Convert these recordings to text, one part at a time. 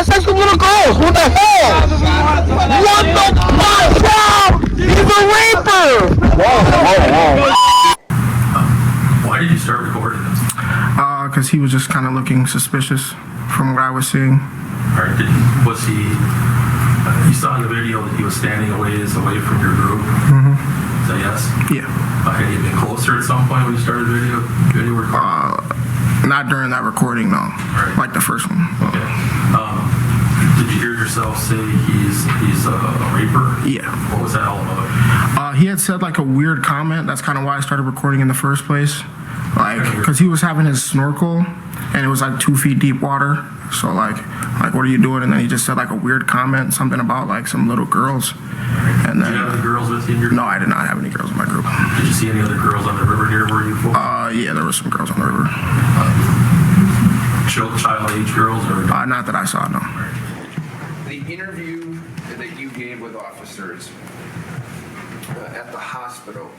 sex with little girls. What the hell? What the fuck? He's a raper. Whoa. Why did you start recording this? Because he was just kind of looking suspicious from what I was seeing. All right, was he, you saw in the video that he was standing away from your group? Mm-hmm. Is that yes? Yeah. Had he been closer at some point when you started video recording? Not during that recording, no. Right. Like the first one. Okay. Did you hear yourself say he's a raper? Yeah. What was that all about? He had said like a weird comment. That's kind of why I started recording in the first place. Like, because he was having his snorkel and it was like 2 feet deep water. So like, what are you doing? And then he just said like a weird comment, something about like some little girls. And then, did you have any girls with you in your group? No, I did not have any girls in my group. Did you see any other girls on the river near where you fought? Yeah, there were some girls on the river. Child age girls or? Not that I saw, no. The interview that you gave with officers at the hospital,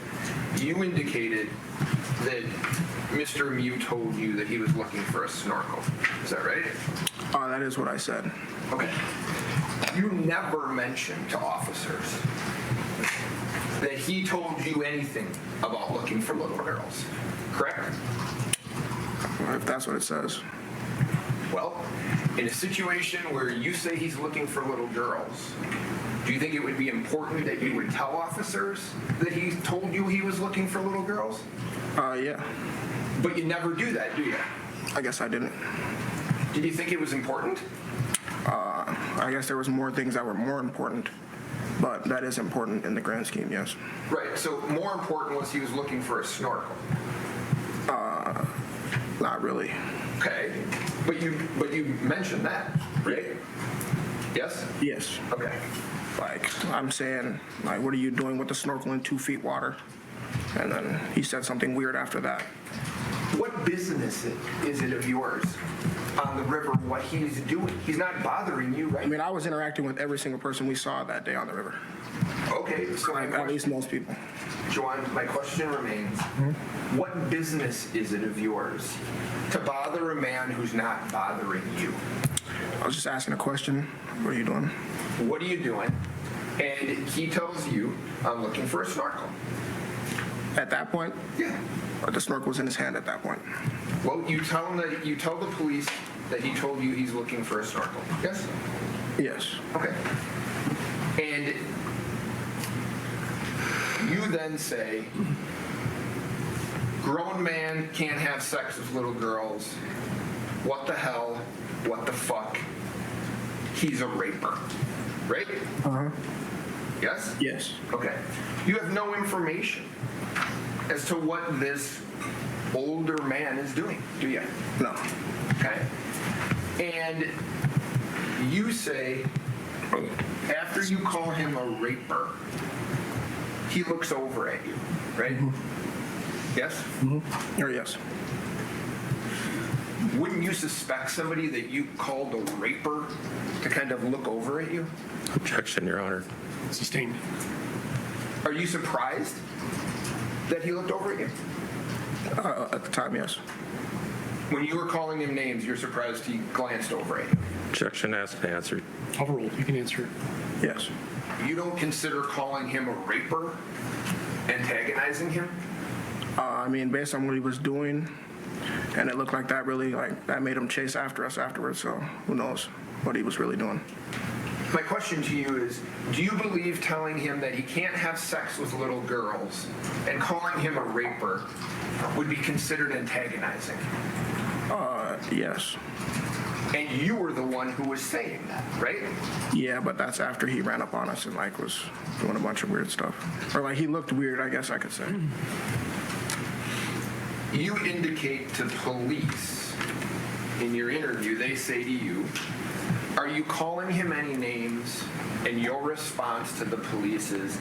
you indicated that Mr. Mew told you that he was looking for a snorkel. Is that right? That is what I said. Okay. You never mentioned to officers that he told you anything about looking for little girls, correct? If that's what it says. Well, in a situation where you say he's looking for little girls, do you think it would be important that you would tell officers that he told you he was looking for little girls? Yeah. But you never do that, do you? I guess I didn't. Did you think it was important? I guess there was more things that were more important, but that is important in the grand scheme, yes. Right, so more important was he was looking for a snorkel. Not really. Okay, but you mentioned that, right? Yes? Yes. Okay. Like, I'm saying, like, what are you doing with the snorkel in 2 feet water? And then he said something weird after that. What business is it of yours on the river what he's doing? He's not bothering you, right? I mean, I was interacting with every single person we saw that day on the river. Okay, so Like, at least most people. Joanne, my question remains, what business is it of yours to bother a man who's not bothering you? I was just asking a question. What are you doing? What are you doing? And he tells you, I'm looking for a snorkel. At that point? Yeah. Or the snorkel was in his hand at that point. Well, you tell the police that he told you he's looking for a snorkel. Yes? Yes. Okay. And you then say, grown man can't have sex with little girls. What the hell? What the fuck? He's a raper. Right? Uh-huh. Yes? Yes. Okay. You have no information as to what this older man is doing, do you? No. Okay. And you say, after you call him a raper, he looks over at you, right? Mm-hmm. Yes? Mm-hmm. Or yes. Wouldn't you suspect somebody that you called a raper to kind of look over at you? Objection, Your Honor. Sustained. Are you surprised that he looked over at you? At the time, yes. When you were calling him names, you're surprised he glanced over at you? Objection asked and answered. Overruled. You can answer. Yes. You don't consider calling him a raper antagonizing him? I mean, based on what he was doing, and it looked like that really, like, that made him chase after us afterwards, so who knows what he was really doing. My question to you is, do you believe telling him that he can't have sex with little girls and calling him a raper would be considered antagonizing? Yes. And you were the one who was saying that, right? Yeah, but that's after he ran up on us and, like, was doing a bunch of weird stuff. Or, like, he looked weird, I guess I could say. You indicate to police in your interview, they say to you, are you calling him any names? And your response to the police is,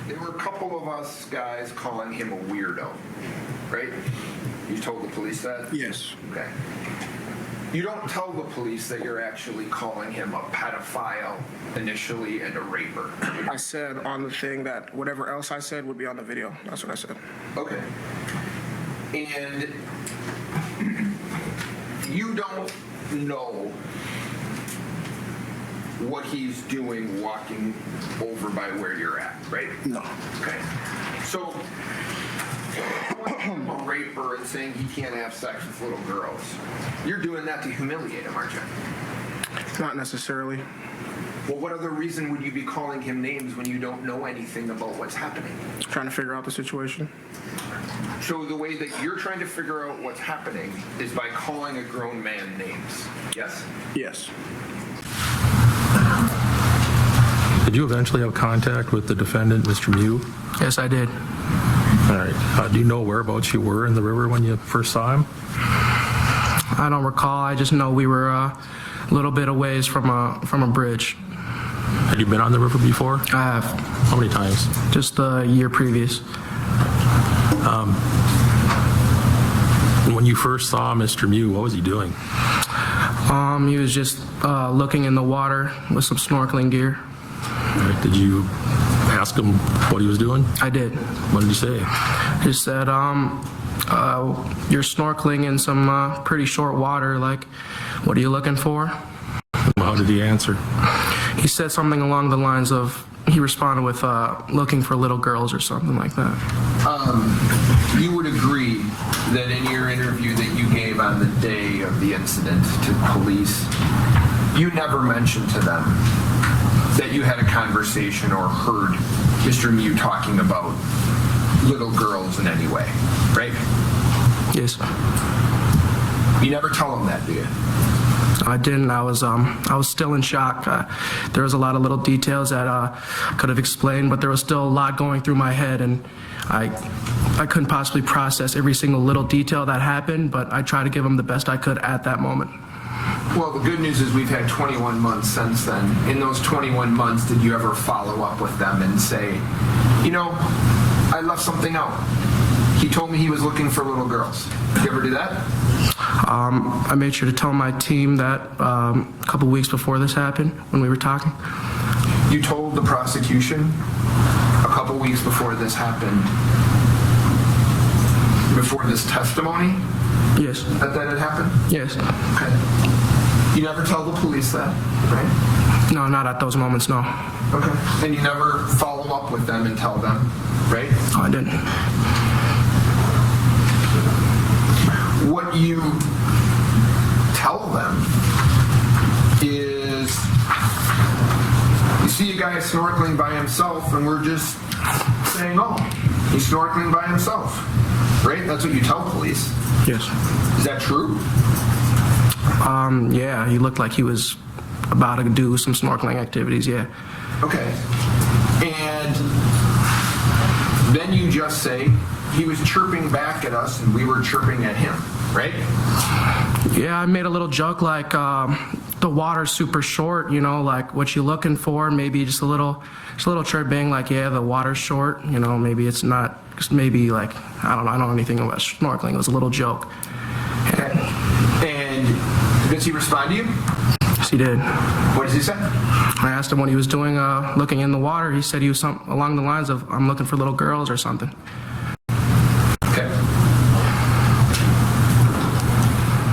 there were a couple of us guys calling him a weirdo, right? You told the police that? Yes. Okay. You don't tell the police that you're actually calling him a pedophile initially and a raper. I said on the thing that whatever else I said would be on the video. That's what I said. Okay. And you don't know what he's doing walking over by where you're at, right? No. Okay. So, calling him a raper and saying he can't have sex with little girls, you're doing that to humiliate him, aren't you? Not necessarily. Well, what other reason would you be calling him names when you don't know anything about what's happening? Trying to figure out the situation. So the way that you're trying to figure out what's happening is by calling a grown man names, yes? Yes. Did you eventually have contact with the defendant, Mr. Mew? Yes, I did. All right. Do you know whereabouts you were in the river when you first saw him? I don't recall. I just know we were a little bit a ways from a bridge. Had you been on the river before? I have. How many times? Just the year previous. When you first saw Mr. Mew, what was he doing? He was just looking in the water with some snorkeling gear. All right. Did you ask him what he was doing? I did. What did he say? He said, you're snorkeling in some pretty short water. Like, what are you looking for? How did he answer? He said something along the lines of, he responded with looking for little girls or something like that. You would agree that in your interview that you gave on the day of the incident to police, you never mentioned to them that you had a conversation or heard Mr. Mew talking about little girls in any way, right? Yes. You never tell them that, do you? I didn't. I was still in shock. There was a lot of little details that I could have explained, but there was still a lot going through my head, and I couldn't possibly process every single little detail that happened, but I tried to give them the best I could at that moment. Well, the good news is we've had 21 months since then. In those 21 months, did you ever follow up with them and say, you know, I left something out? He told me he was looking for little girls. Did you ever do that? I made sure to tell my team that a couple weeks before this happened, when we were talking. You told the prosecution a couple weeks before this happened, before this testimony, Yes. that had happened? Yes. Okay. You never tell the police that, right? No, not at those moments, no. Okay. And you never follow up with them and tell them, right? No, I didn't. What you tell them is, you see a guy snorkeling by himself, and we're just saying, oh, he's snorkeling by himself, right? That's what you tell police. Yes. Is that true? Yeah, he looked like he was about to do some snorkeling activities, yeah. Okay. And then you just say he was chirping back at us and we were chirping at him, right? Yeah, I made a little joke like the water's super short, you know, like what you looking for, maybe just a little chirping like, yeah, the water's short, you know, maybe it's not, maybe like, I don't know anything about snorkeling. It was a little joke. Okay. And does he respond to you? Yes, he did. What does he say? I asked him what he was doing looking in the water. He said he was along the lines of, I'm looking for little girls or something. Okay.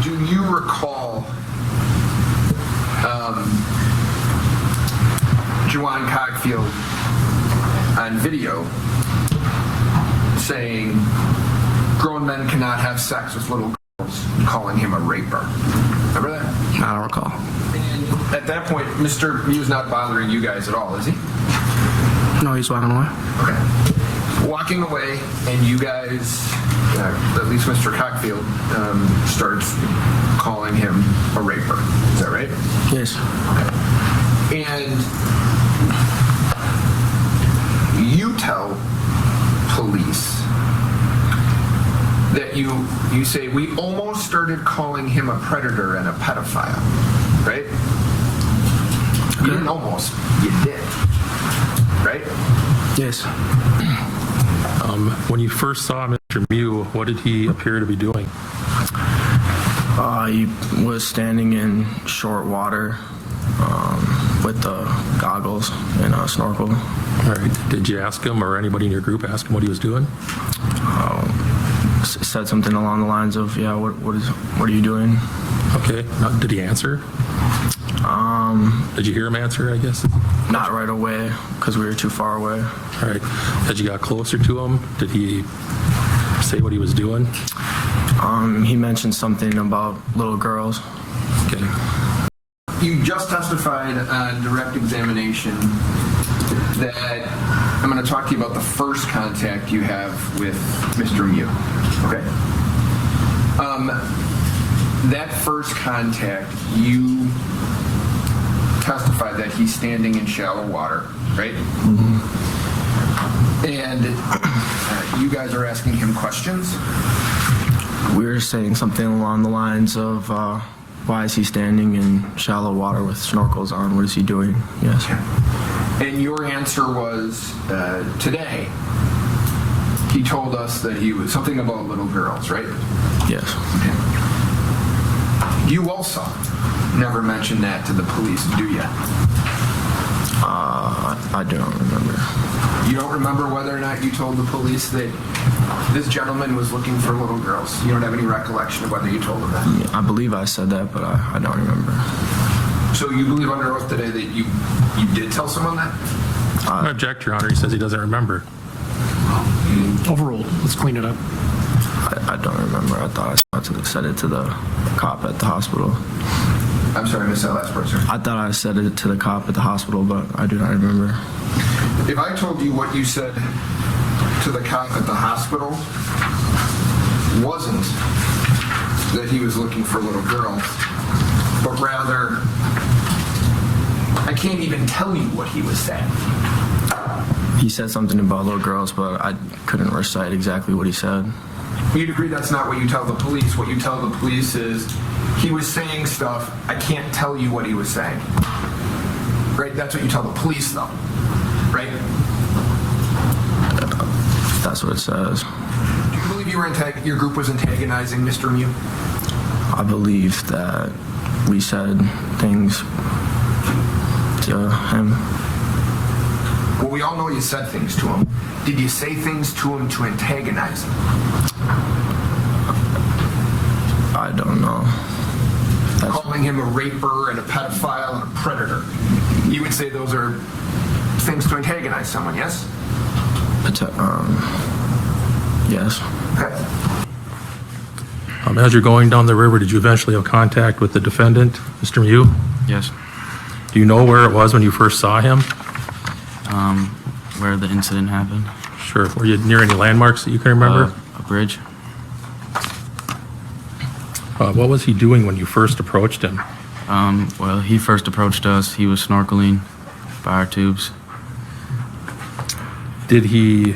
Do you recall Juwan Cogfield on video saying grown men cannot have sex with little girls, calling him a raper? Remember that? I don't recall. And at that point, Mr. Mew's not bothering you guys at all, is he? No, he's walking away. Okay. Walking away, and you guys, at least Mr. Cockfield, starts calling him a raper. Is that right? Yes. Okay. And you tell police that you say, we almost started calling him a predator and a pedophile, right? You didn't almost, you did, right? Yes. When you first saw Mr. Mew, what did he appear to be doing? He was standing in short water with the goggles and a snorkel. All right. Did you ask him or anybody in your group ask him what he was doing? Said something along the lines of, yeah, what what are you doing? Okay. Did he answer? Did you hear him answer, I guess? Not right away, because we were too far away. All right. As you got closer to him, did he say what he was doing? He mentioned something about little girls. Okay. You just testified on direct examination that I'm going to talk to you about the first contact you have with Mr. Mew. Okay. That first contact, you testified that he's standing in shallow water, right? Mm-hmm. And you guys are asking him questions? We were saying something along the lines of, why is he standing in shallow water with snorkels on? What is he doing? Yes. And your answer was, today, he told us that he was something about little girls, right? Yes. Okay. You also never mentioned that to the police, do you? I don't remember. You don't remember whether or not you told the police that this gentleman was looking for little girls? You don't have any recollection of whether you told them that? Yeah, I believe I said that, but I don't remember. So you believe under oath today that you did tell someone that? I object, Your Honor. He says he doesn't remember. Overruled. Let's clean it up. I don't remember. I thought I said it to the cop at the hospital. I'm sorry, I missed that last part, sir. I thought I said it to the cop at the hospital, but I do not remember. If I told you what you said to the cop at the hospital wasn't that he was looking for little girls, but rather, I can't even tell you what he was saying. He said something about little girls, but I couldn't recite exactly what he said. You'd agree that's not what you tell the police. What you tell the police is, he was saying stuff, I can't tell you what he was saying. Right? That's what you tell the police, though. Right? That's what it says. Do you believe your group was antagonizing Mr. Mew? I believe that we said things to him. Well, we all know you said things to him. Did you say things to him to antagonize him? I don't know. Calling him a raper and a pedophile and a predator. You would say those are things to antagonize someone, yes? Yes. Okay. As you're going down the river, did you eventually have contact with the defendant, Mr. Mew? Yes. Do you know where it was when you first saw him? Where the incident happened. Sure. Were you near any landmarks that you can remember? A bridge. What was he doing when you first approached him? Well, he first approached us. He was snorkeling by our tubes. Did you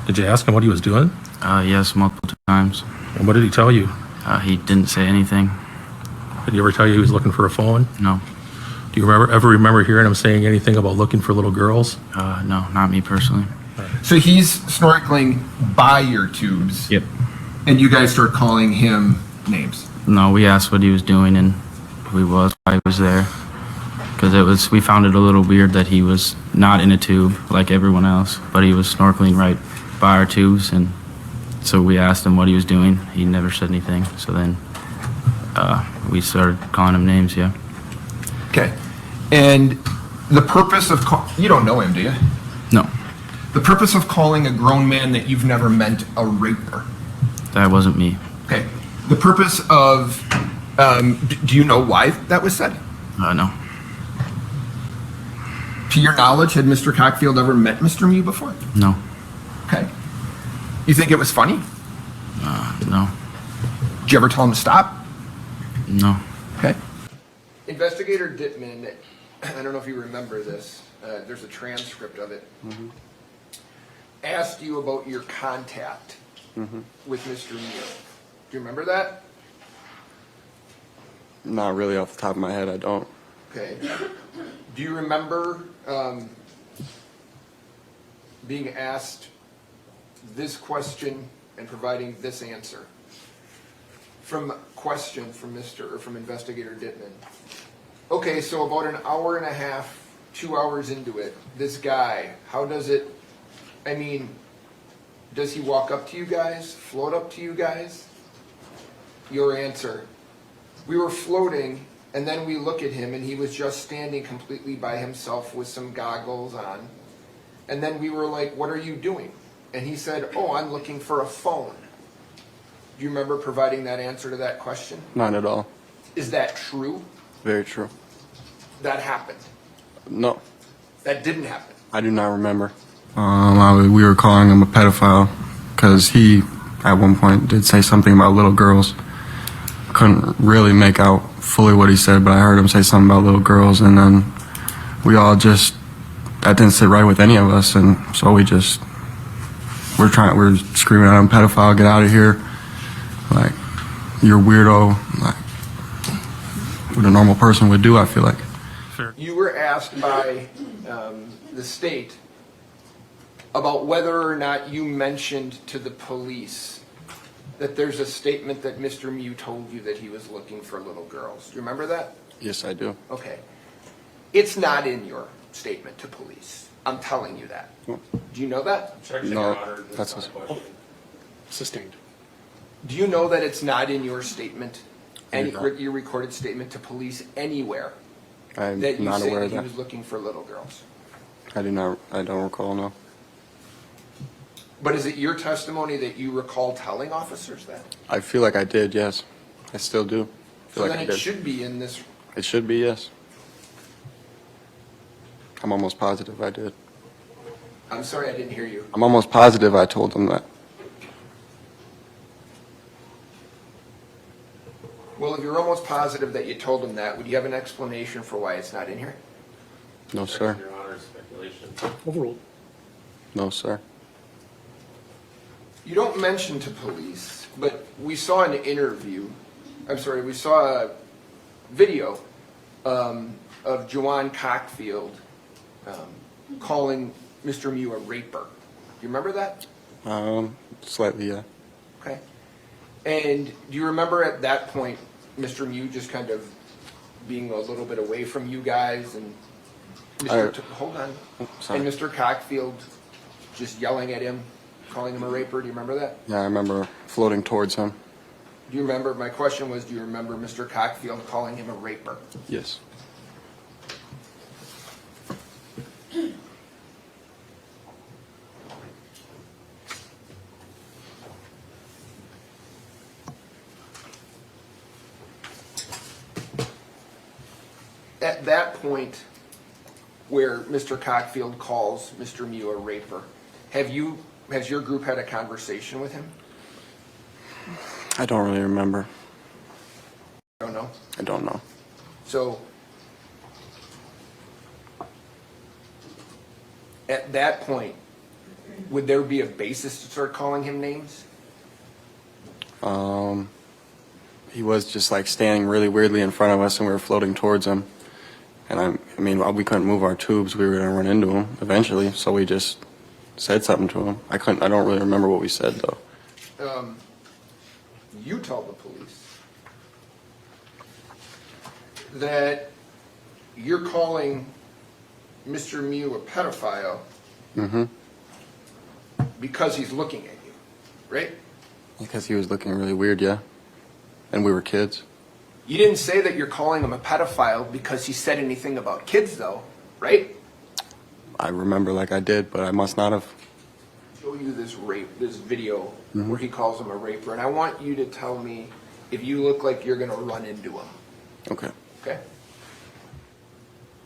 ask him what he was doing? Yes, multiple times. And what did he tell you? He didn't say anything. Did he ever tell you he was looking for a phone? No. Do you ever remember hearing him saying anything about looking for little girls? No, not me personally. So he's snorkeling by your tubes. Yep. And you guys start calling him names. No, we asked what he was doing and who he was, why he was there. Because we found it a little weird that he was not in a tube like everyone else, but he was snorkeling right by our tubes, and so we asked him what he was doing. He never said anything. So then we started calling him names, yeah. Okay. And the purpose of you don't know him, do you? No, The purpose of calling a grown man that you've never met a raper. that wasn't me. Okay. The purpose of, do you know why that was said? No. To your knowledge, had Mr. Cockfield ever met Mr. Mew before? No. Okay. You think it was funny? No. Did you ever tell him to stop? No. Okay. Investigator Dittman, I don't know if you remember this, there's a transcript of it, asked you about your contact with Mr. Mew. Do you remember that? Not really off the top of my head, I don't. Okay. Do you remember being asked this question and providing this answer? From Investigator Dittman. Okay, so about an hour and a half, 2 hours into it, this guy, does he walk up to you guys, float up to you guys? your answer. We were floating, and then we look at him, and he was just standing completely by himself with some goggles on. And then we were like, what are you doing? And he said, oh, I'm looking for a phone. Do you remember providing that answer to that question? Not at all. Is that true? Very true. That happened. No, That didn't happen. I do not remember. We were calling him a pedophile because he, at one point, did say something about little girls. Couldn't really make out fully what he said, but I heard him say something about little girls, and then we all just, that didn't sit right with any of us, and so we're screaming at him, pedophile, get out of here. Like, you're a weirdo. Like, what a normal person would do, I feel like. You were asked by the state about whether or not you mentioned to the police that there's a statement that Mr. Mew told you that he was looking for little girls. Do you remember that? Yes, I do. Okay. It's not in your statement to police. I'm telling you that. No. Do you know that? No, that's a Oh, sustained. Do you know that it's not in your statement, I do not. your recorded statement to police anywhere, I'm that you not say aware that of he that. was looking for little girls? I don't recall, no. But is it your testimony that you recall telling officers that? I feel like I did, yes. I still do. I feel So like then I it did. should be in this. It should be, yes. I'm almost positive I did. I'm sorry, I didn't hear you. I'm almost positive I told them that. Well, if you're almost positive that you told him that, would you have an explanation for why it's not in here? No, sir. Your Honor, speculation. Overruled. No, sir. You don't mention to police, but we saw an interview, we saw a video of Juwan Cockfield calling Mr. Mew a raper. Do you remember that? Slightly, yeah. Okay. And do you remember at that point, Mr. Mew just kind of being a little bit away from you guys and hold on. Sorry. And Mr. Cockfield just yelling at him, calling him a raper? Do you remember that? Yeah, I remember floating towards him. Do you remember, my question was, do you remember Mr. Cockfield calling him a raper? Yes. At that point where Mr. Cockfield calls Mr. Mew a raper, has your group had a conversation with him? I don't really remember. I don't know. I don't know. So at that point, would there be a basis to start calling him names? He was just like standing really weirdly in front of us, and we were floating towards him. And I mean, we couldn't move our tubes. We were going to run into him eventually, so we just said something to him. I don't really remember what we said though. You told the police that you're calling Mr. Mew a pedophile because he's looking at you, right? Because he was looking really weird, yeah. And we were kids. You didn't say that you're calling him a pedophile because he said anything about kids, though, right? I remember like I did, but I must not have. Show you this video where he calls him a raper, and I want you to tell me if you look like you're going to run into him. Okay. Okay?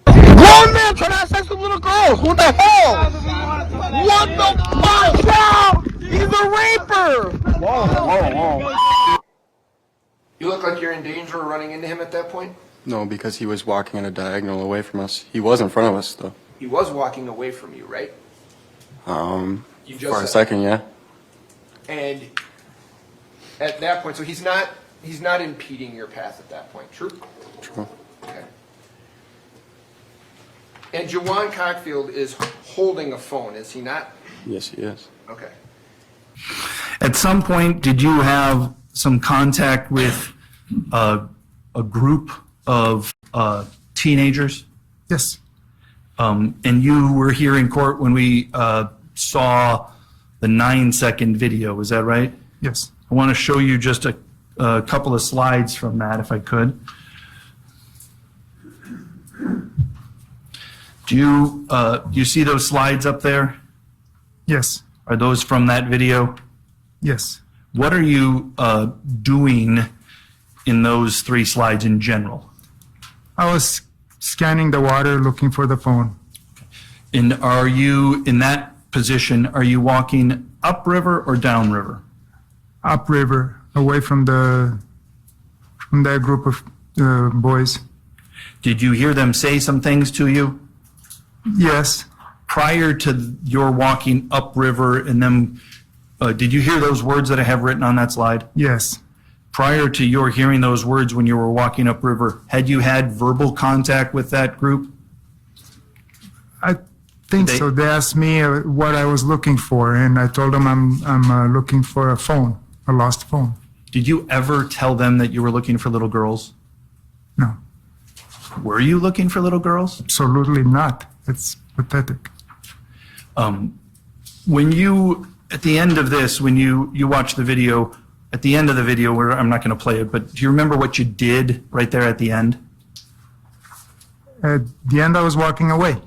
Grown man trying to have sex with little girls. What the hell? What the fuck? Out! He's a raper. Whoa. You look like you're in danger of running into him at that point? No, because he was walking in a diagonal away from us. He was in front of us though. He was walking away from you, right? You just For a said- second, yeah. And at that point, so he's not impeding your path at that point, true? True. Okay. And Juwan Cockfield is holding a phone, is he not? Yes, he is. Okay. At some point, did you have some contact with a group of teenagers? Yes. And you were here in court when we saw the 9-second video, is that right? Yes. I want to show you just a a couple of slides from that, if I could. Do you see those slides up there? Yes. Are those from that video? Yes. What are you doing in those 3 slides in general? I was scanning the water, looking for the phone. And are you, in that position, are you walking upriver or downriver? Upriver, away from that group of boys. Did you hear them say some things to you? Yes. Prior to your walking upriver and them, did you hear those words that I have written on that slide? Yes. Prior to your hearing those words when you were walking upriver, had you had verbal contact with that group? I think so. They asked me what I was looking for, and I told them I'm looking for a phone, a lost phone. Did you ever tell them that you were looking for little girls? No. Were you looking for little girls? Absolutely not. It's pathetic. When you, at the end of this, when you watch the video, at the end of the video, where I'm not going to play it, but do you remember what you did right there at the end? At the end, I was walking away.